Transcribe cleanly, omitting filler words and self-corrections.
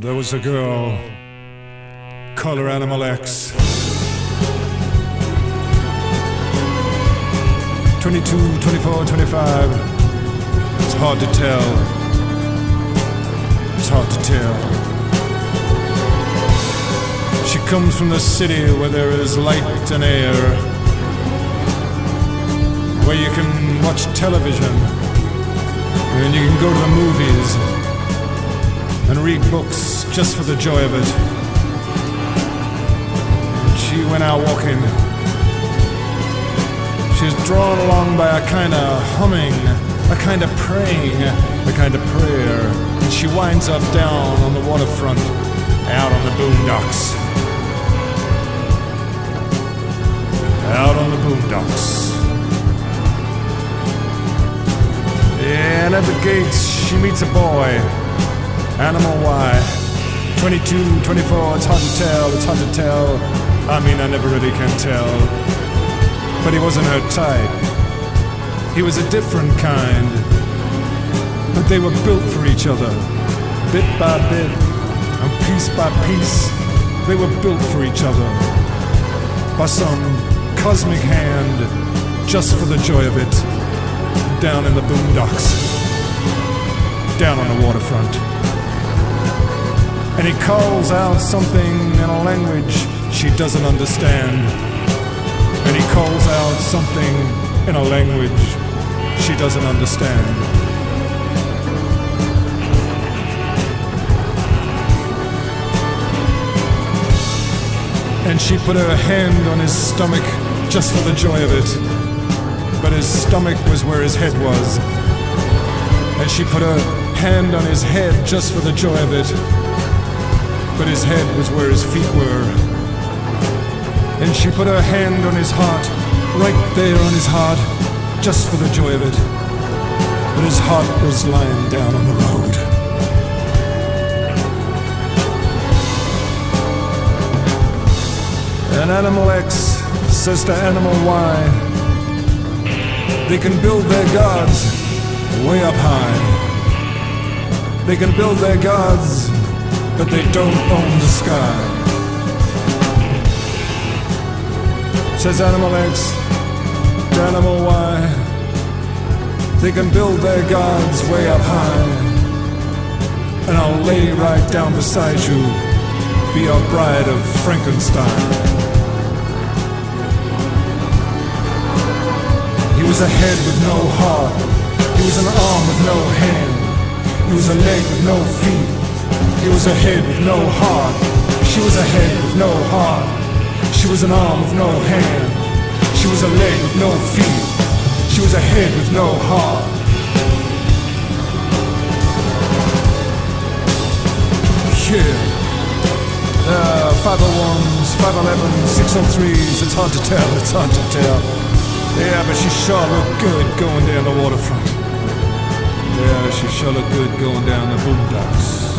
There was a girl, call her Animal X. 22, 24, 25. It's hard to tell. It's hard to tell. She comes from the city where there is light and air, where you can watch television, and you can go to the movies and read books just for the joy of it. And she went out walking. She's drawn along by a kind of humming, a kind of praying, a kind of prayer. And she winds up down on the waterfront, out on the boondocks. Out on the boondocks. And at the gates she meets a boy, Animal Y. 22, 24, it's hard to tell, it's hard to tell. I mean, I never really can tell. But he wasn't her type. He was a different kind. But they were built for each other. Bit by bit, and piece by piece, they were built for each other. By some cosmic hand, just for the joy of it. Down in the boondocks. Down on the waterfront. And he calls out something in a language she doesn't understand. And he calls out something in a language she doesn't understand. And she put her hand on his stomach just for the joy of it. But his stomach was where his head was. And she put her hand on his head just for the joy of it. But his head was where his feet were. And she put her hand on his heart, right there on his heart, just for the joy of it. But his heart was lying down on the road. And Animal X says to Animal Y, they can build their gods way up high. They can build their gods, but they don't own the sky. Says Animal X to Animal Y, they can build their gods way up high, and I'll lay right down beside you, be your bride of Frankenstein. He was a head with no heart, he was an arm with no hand, he was a leg with no feet. He was a head with no heart. She was a head with no heart. She was an arm with no hand. She was a leg with no feet. She was a head with no heart. Yeah. 501s, 511s, 603s. It's hard to tell, it's hard to tell. Yeah, but she sure looked good going down the waterfront. Yeah, she sure looked good going down the boondocks.